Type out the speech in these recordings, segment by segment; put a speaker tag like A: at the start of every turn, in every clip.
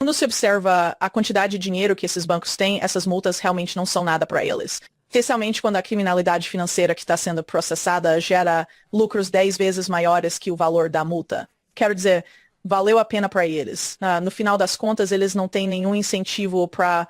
A: Quando se observa a quantidade de dinheiro que esses bancos têm, essas multas realmente não são nada para eles. Especialmente quando a criminalidade financeira que está sendo processada gera lucros 10 vezes maiores que o valor da multa. Quero dizer, valeu a pena para eles. No final das contas, eles não têm nenhum incentivo para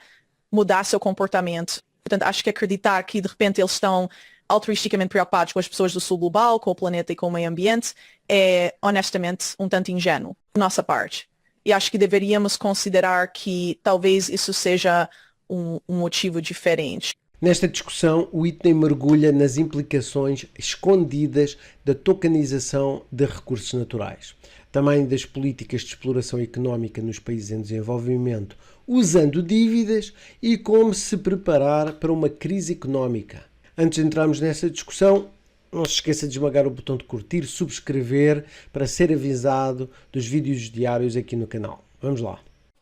A: mudar seu comportamento. Portanto, acho que acreditar que de repente eles estão altruisticamente preocupados com as pessoas do sul global, com o planeta e com o meio ambiente, é honestamente um tanto ingênuo, da nossa parte. E acho que deveríamos considerar que talvez isso seja um motivo diferente.
B: Nesta discussão, o Whitney mergulha nas implicações escondidas da tokenização de recursos naturais, também das políticas de exploração económica nos países em desenvolvimento, usando dívidas e como se preparar para uma crise económica. Antes de entrarmos nessa discussão, não se esqueça de esmagar o botão de curtir, subscrever para ser avisado dos vídeos diários aqui no canal. Vamos lá.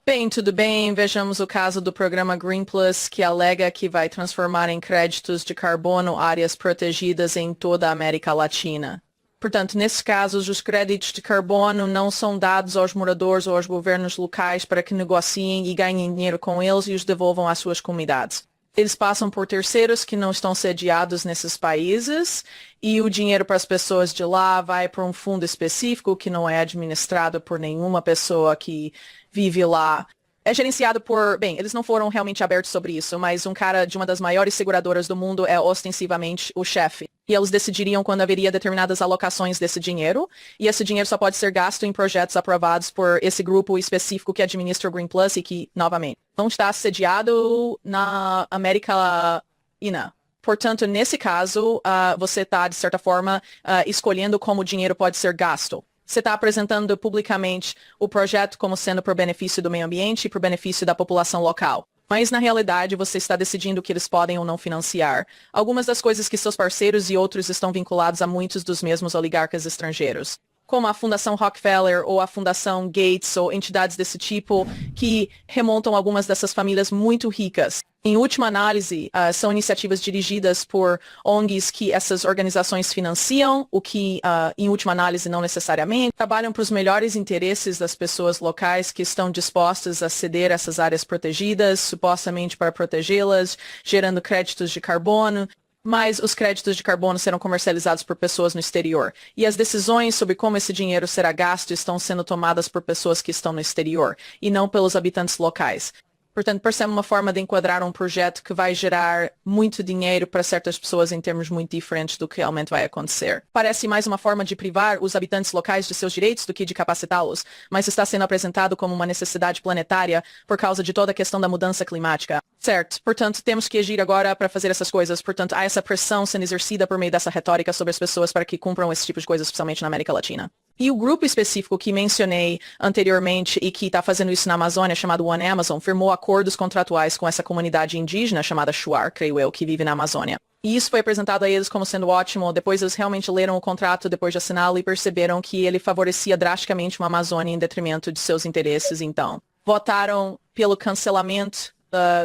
A: Bem, tudo bem. Vejamos o caso do programa Green Plus, que alega que vai transformar em créditos de carbono áreas protegidas em toda a América Latina. Portanto, nesses casos, os créditos de carbono não são dados aos moradores ou aos governos locais para que negociem e ganhem dinheiro com eles e os devolvam às suas comunidades. Eles passam por terceiros que não estão sediados nesses países e o dinheiro para as pessoas de lá vai para um fundo específico que não é administrado por nenhuma pessoa que vive lá. É gerenciado por... Bem, eles não foram realmente abertos sobre isso, mas um cara de uma das maiores seguradoras do mundo é ostensivamente o chefe. E eles decidiriam quando haveria determinadas alocações desse dinheiro, e esse dinheiro só pode ser gasto em projetos aprovados por esse grupo específico que administra o Green Plus e que, novamente, não está sediado na América Latina. Portanto, nesse caso, você está, de certa forma, escolhendo como o dinheiro pode ser gasto. Você está apresentando publicamente o projeto como sendo por benefício do meio ambiente e por benefício da população local. Mas, na realidade, você está decidindo o que eles podem ou não financiar. Algumas das coisas que seus parceiros e outros estão vinculados a muitos dos mesmos oligarcas estrangeiros, como a Fundação Rockefeller ou a Fundação Gates ou entidades desse tipo que remontam algumas dessas famílias muito ricas. Em última análise, são iniciativas dirigidas por ONGs que essas organizações financiam, o que, em última análise, não necessariamente trabalham para os melhores interesses das pessoas locais que estão dispostas a ceder essas áreas protegidas, supostamente para protegê-las, gerando créditos de carbono. Mas os créditos de carbono serão comercializados por pessoas no exterior. E as decisões sobre como esse dinheiro será gasto estão sendo tomadas por pessoas que estão no exterior, e não pelos habitantes locais. Portanto, parece uma forma de enquadrar um projeto que vai gerar muito dinheiro para certas pessoas em termos muito diferentes do que realmente vai acontecer. Parece mais uma forma de privar os habitantes locais de seus direitos do que de capacitá-los, mas está sendo apresentado como uma necessidade planetária por causa de toda a questão da mudança climática. Certo, portanto, temos que agir agora para fazer essas coisas. Portanto, há essa pressão sendo exercida por meio dessa retórica sobre as pessoas para que cumpram esse tipo de coisas, especialmente na América Latina. E o grupo específico que mencionei anteriormente e que está fazendo isso na Amazônia, chamado One Amazon, firmou acordos contratuais com essa comunidade indígena chamada Shuar, creio eu, que vive na Amazônia. E isso foi apresentado a eles como sendo ótimo. Depois eles realmente leram o contrato depois de assiná-lo e perceberam que ele favorecia drasticamente uma Amazônia em detrimento de seus interesses. Então, votaram pelo cancelamento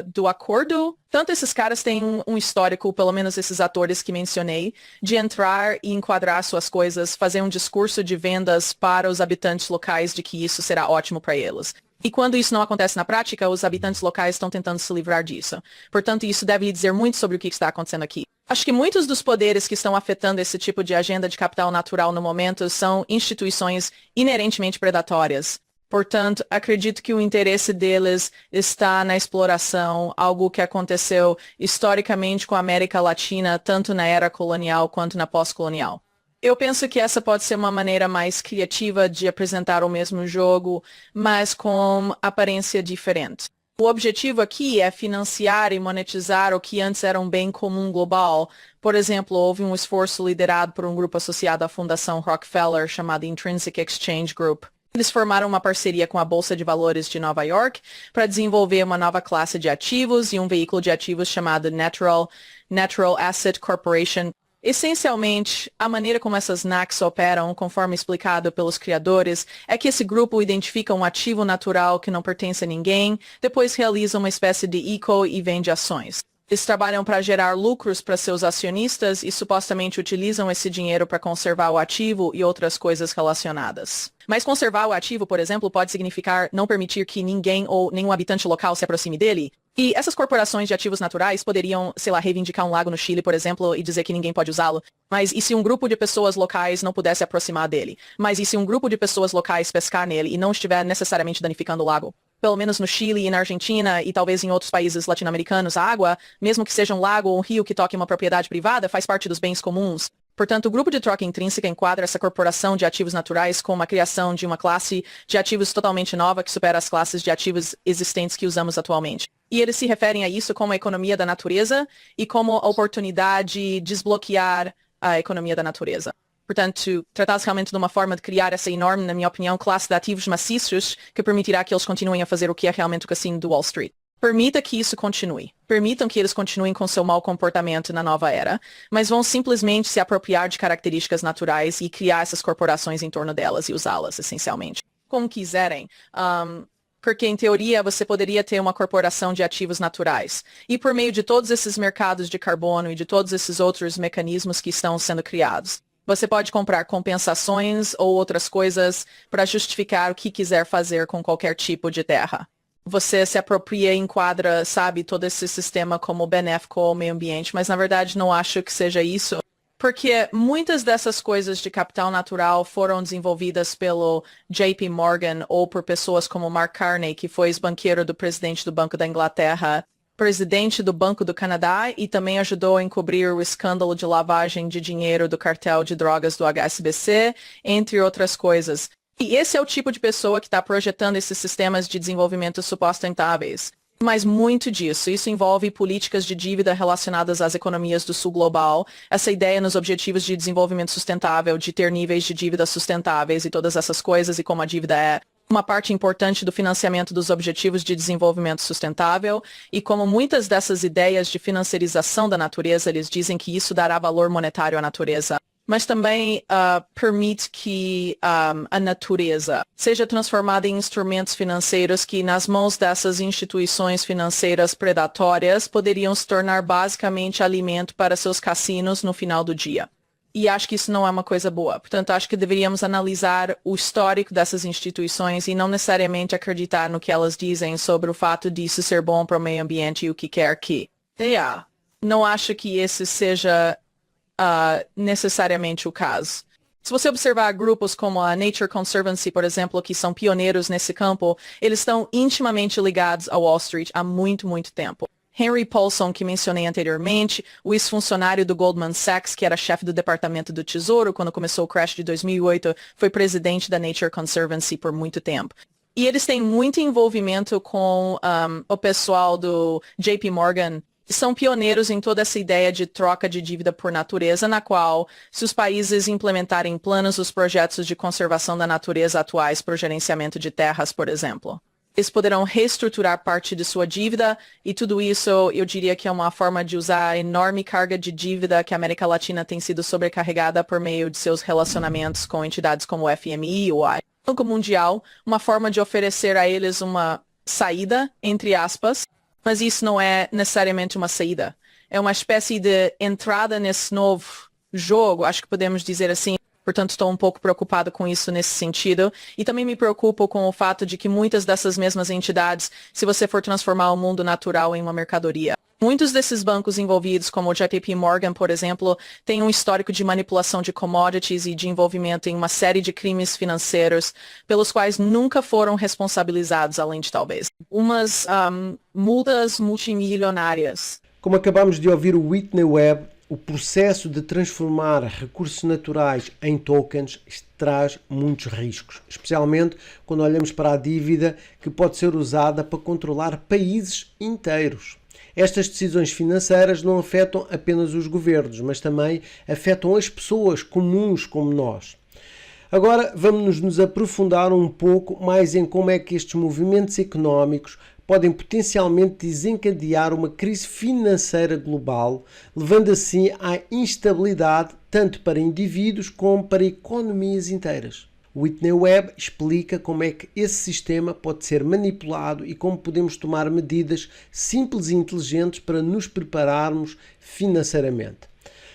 A: do acordo. Tanto esses caras têm um histórico, pelo menos esses atores que mencionei, de entrar e enquadrar suas coisas, fazer um discurso de vendas para os habitantes locais de que isso será ótimo para eles. E quando isso não acontece na prática, os habitantes locais estão tentando se livrar disso. Portanto, isso deve lhe dizer muito sobre o que está acontecendo aqui. Acho que muitos dos poderes que estão afetando esse tipo de agenda de capital natural no momento são instituições inerentemente predatórias. Portanto, acredito que o interesse deles está na exploração, algo que aconteceu historicamente com a América Latina, tanto na era colonial quanto na pós-colonial. Eu penso que essa pode ser uma maneira mais criativa de apresentar o mesmo jogo, mas com aparência diferente. O objetivo aqui é financiar e monetizar o que antes era um bem comum global. Por exemplo, houve um esforço liderado por um grupo associado à Fundação Rockefeller chamado Intrinsic Exchange Group. Eles formaram uma parceria com a Bolsa de Valores de Nova York para desenvolver uma nova classe de ativos e um veículo de ativos chamado Natural Asset Corporation. Essencialmente, a maneira como essas NACs operam, conforme explicado pelos criadores, é que esse grupo identifica um ativo natural que não pertence a ninguém, depois realiza uma espécie de ICO e vende ações. Eles trabalham para gerar lucros para seus acionistas e supostamente utilizam esse dinheiro para conservar o ativo e outras coisas relacionadas. Mas conservar o ativo, por exemplo, pode significar não permitir que ninguém ou nenhum habitante local se aproxime dele. E essas corporações de ativos naturais poderiam, sei lá, reivindicar um lago no Chile, por exemplo, e dizer que ninguém pode usá-lo. Mas e se um grupo de pessoas locais não pudesse aproximar dele? Mas e se um grupo de pessoas locais pescar nele e não estiver necessariamente danificando o lago? Pelo menos no Chile e na Argentina e talvez em outros países latino-americanos, a água, mesmo que seja um lago ou um rio que toque uma propriedade privada, faz parte dos bens comuns. Portanto, o grupo de troca intrínseca enquadra essa corporação de ativos naturais como a criação de uma classe de ativos totalmente nova que supera as classes de ativos existentes que usamos atualmente. E eles se referem a isso como a economia da natureza e como a oportunidade de desbloquear a economia da natureza. Portanto, trata-se realmente de uma forma de criar essa enorme, na minha opinião, classe de ativos maciços que permitirá que eles continuem a fazer o que é realmente o cassino do Wall Street. Permita que isso continue. Permitam que eles continuem com seu mau comportamento na nova era, mas vão simplesmente se apropriar de características naturais e criar essas corporações em torno delas e usá-las, essencialmente. Como quiserem. Porque, em teoria, você poderia ter uma corporação de ativos naturais. E por meio de todos esses mercados de carbono e de todos esses outros mecanismos que estão sendo criados, você pode comprar compensações ou outras coisas para justificar o que quiser fazer com qualquer tipo de terra. Você se apropria e enquadra, sabe, todo esse sistema como benéfico ao meio ambiente, mas na verdade não acho que seja isso. Porque muitas dessas coisas de capital natural foram desenvolvidas pelo JP Morgan ou por pessoas como Mark Carney, que foi ex-banqueiro do presidente do Banco da Inglaterra, presidente do Banco do Canadá e também ajudou a encobrir o escândalo de lavagem de dinheiro do cartel de drogas do HSBC, entre outras coisas. E esse é o tipo de pessoa que está projetando esses sistemas de desenvolvimento sustentáveis. Mas muito disso, isso envolve políticas de dívida relacionadas às economias do sul global, essa ideia nos objetivos de desenvolvimento sustentável, de ter níveis de dívida sustentáveis e todas essas coisas e como a dívida é uma parte importante do financiamento dos objetivos de desenvolvimento sustentável e como muitas dessas ideias de financiarização da natureza, eles dizem que isso dará valor monetário à natureza, mas também permite que a natureza seja transformada em instrumentos financeiros que nas mãos dessas instituições financeiras predatórias poderiam se tornar basicamente alimento para seus cassinos no final do dia. E acho que isso não é uma coisa boa. Portanto, acho que deveríamos analisar o histórico dessas instituições e não necessariamente acreditar no que elas dizem sobre o fato disso ser bom para o meio ambiente e o que quer que. Não acho que esse seja necessariamente o caso. Se você observar grupos como a Nature Conservancy, por exemplo, que são pioneiros nesse campo, eles estão intimamente ligados a Wall Street há muito, muito tempo. Henry Paulson, que mencionei anteriormente, o ex-funcionário do Goldman Sachs, que era chefe do Departamento do Tesouro quando começou o crash de 2008, foi presidente da Nature Conservancy por muito tempo. E eles têm muito envolvimento com o pessoal do JP Morgan, que são pioneiros em toda essa ideia de troca de dívida por natureza, na qual, se os países implementarem planos os projetos de conservação da natureza atuais para o gerenciamento de terras, por exemplo, eles poderão reestruturar parte de sua dívida e tudo isso eu diria que é uma forma de usar a enorme carga de dívida que a América Latina tem sido sobrecarregada por meio de seus relacionamentos com entidades como o FMI ou a Banco Mundial, uma forma de oferecer a eles uma saída, entre aspas, mas isso não é necessariamente uma saída. É uma espécie de entrada nesse novo jogo, acho que podemos dizer assim. Portanto, estou um pouco preocupado com isso nesse sentido. E também me preocupo com o fato de que muitas dessas mesmas entidades, se você for transformar o mundo natural em uma mercadoria, muitos desses bancos envolvidos, como o JP Morgan, por exemplo, têm um histórico de manipulação de commodities e de envolvimento em uma série de crimes financeiros, pelos quais nunca foram responsabilizados, além de talvez umas multas multimilionárias.
B: Como acabamos de ouvir o Whitney Webb, o processo de transformar recursos naturais em tokens traz muitos riscos, especialmente quando olhamos para a dívida que pode ser usada para controlar países inteiros. Estas decisões financeiras não afetam apenas os governos, mas também afetam as pessoas comuns como nós. Agora vamos nos aprofundar um pouco mais em como é que estes movimentos económicos podem potencialmente desencadear uma crise financeira global, levando assim à instabilidade tanto para indivíduos como para economias inteiras. Whitney Webb explica como é que esse sistema pode ser manipulado e como podemos tomar medidas simples e inteligentes para nos prepararmos financeiramente,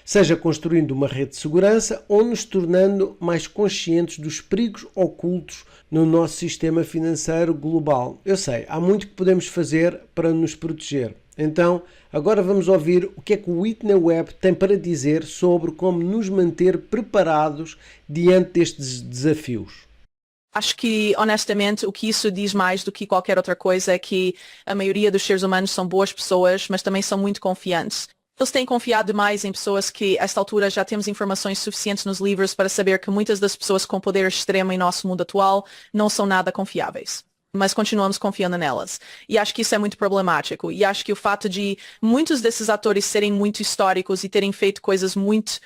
B: seja construindo uma rede de segurança ou nos tornando mais conscientes dos perigos ocultos no nosso sistema financeiro global. Eu sei, há muito que podemos fazer para nos proteger. Então, agora vamos ouvir o que é que o Whitney Webb tem para dizer sobre como nos manter preparados diante destes desafios.
A: Acho que, honestamente, o que isso diz mais do que qualquer outra coisa é que a maioria dos seres humanos são boas pessoas, mas também são muito confiantes. Eles têm confiado demais em pessoas que, a esta altura, já temos informações suficientes nos livros para saber que muitas das pessoas com poder extremo em nosso mundo atual não são nada confiáveis. Mas continuamos confiando nelas. E acho que isso é muito problemático. E acho que o fato de muitos desses atores serem muito históricos e terem feito coisas muito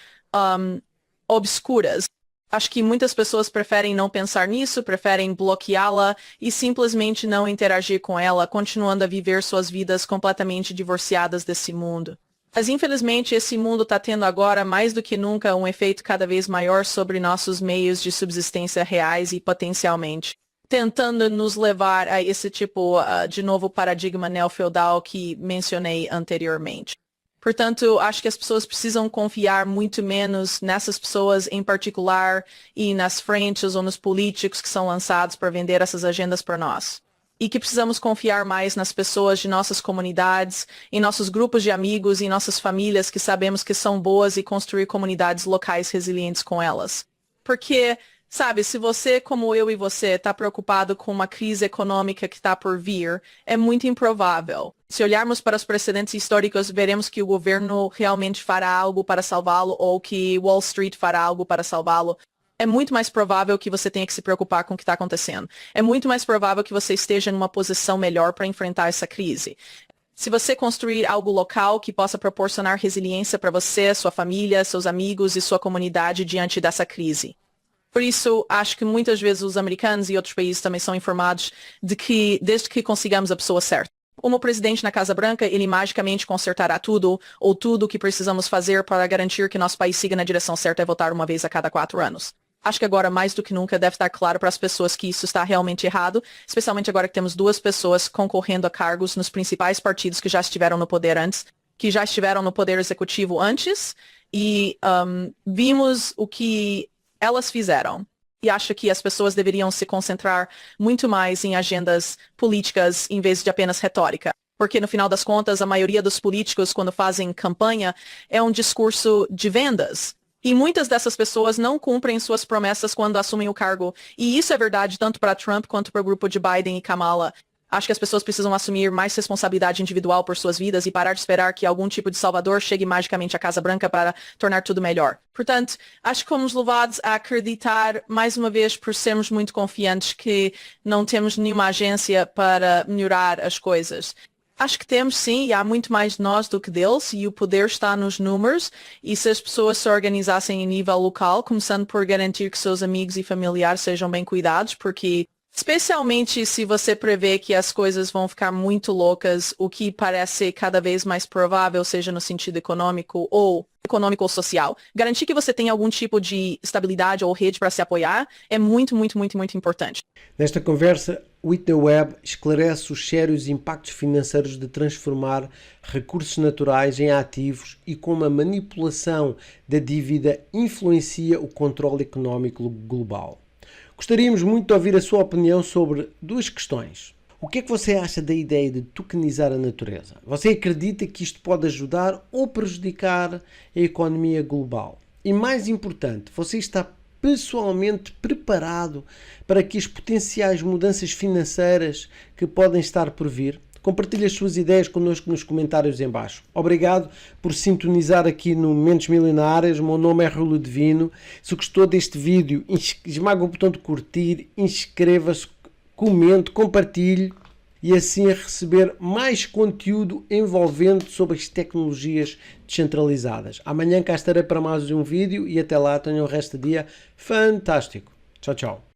A: obscuras, acho que muitas pessoas preferem não pensar nisso, preferem bloqueá-la e simplesmente não interagir com ela, continuando a viver suas vidas completamente divorciadas desse mundo. Mas infelizmente esse mundo está tendo agora mais do que nunca um efeito cada vez maior sobre nossos meios de subsistência reais e potencialmente tentando nos levar a esse tipo de novo paradigma neofeudal que mencionei anteriormente. Portanto, acho que as pessoas precisam confiar muito menos nessas pessoas em particular e nas frentes ou nos políticos que são lançados para vender essas agendas para nós. E que precisamos confiar mais nas pessoas de nossas comunidades, em nossos grupos de amigos, em nossas famílias que sabemos que são boas e construir comunidades locais resilientes com elas. Porque, sabe, se você, como eu e você, está preocupado com uma crise econômica que está por vir, é muito improvável. Se olharmos para os precedentes históricos, veremos que o governo realmente fará algo para salvá-lo ou que Wall Street fará algo para salvá-lo. É muito mais provável que você tenha que se preocupar com o que está acontecendo. É muito mais provável que você esteja numa posição melhor para enfrentar essa crise. Se você construir algo local que possa proporcionar resiliência para você, sua família, seus amigos e sua comunidade diante dessa crise. Por isso, acho que muitas vezes os americanos e outros países também são informados de que, desde que consigamos a pessoa certa. Como presidente na Casa Branca, ele magicamente consertará tudo, ou tudo o que precisamos fazer para garantir que nosso país siga na direção certa é votar uma vez a cada 4 anos. Acho que agora, mais do que nunca, deve estar claro para as pessoas que isso está realmente errado, especialmente agora que temos 2 pessoas concorrendo a cargos nos principais partidos que já estiveram no poder antes, que já estiveram no poder executivo antes, e vimos o que elas fizeram. E acho que as pessoas deveriam se concentrar muito mais em agendas políticas em vez de apenas retórica. Porque, no final das contas, a maioria dos políticos, quando fazem campanha, é um discurso de vendas. E muitas dessas pessoas não cumprem suas promessas quando assumem o cargo. E isso é verdade tanto para Trump quanto para o grupo de Biden e Kamala. Acho que as pessoas precisam assumir mais responsabilidade individual por suas vidas e parar de esperar que algum tipo de salvador chegue magicamente à Casa Branca para tornar tudo melhor. Portanto, acho que fomos levados a acreditar, mais uma vez, por sermos muito confiantes que não temos nenhuma agência para melhorar as coisas. Acho que temos sim, e há muito mais de nós do que deles, e o poder está nos números, e se as pessoas se organizassem em nível local, começando por garantir que seus amigos e familiares sejam bem cuidados, porque especialmente se você prevê que as coisas vão ficar muito loucas, o que parece cada vez mais provável, seja no sentido econômico ou social, garantir que você tenha algum tipo de estabilidade ou rede para se apoiar é muito, muito, muito, muito importante.
B: Nesta conversa, Whitney Webb esclarece os sérios impactos financeiros de transformar recursos naturais em ativos e como a manipulação da dívida influencia o controle económico global. Gostaríamos muito de ouvir a sua opinião sobre 2 questões. O que é que você acha da ideia de tokenizar a natureza? Você acredita que isto pode ajudar ou prejudicar a economia global? E mais importante, você está pessoalmente preparado para que as potenciais mudanças financeiras que podem estar por vir? Compartilhe as suas ideias connosco nos comentários em baixo. Obrigado por sintonizar aqui no Mentes Milionárias. O meu nome é Rui Divino. Se gostou deste vídeo, esmaga o botão de curtir, inscreva-se, comente, compartilhe e assim a receber mais conteúdo envolvente sobre as tecnologias descentralizadas. Amanhã cá estarei para mais um vídeo e até lá tenham o resto do dia fantástico. Tchau, tchau.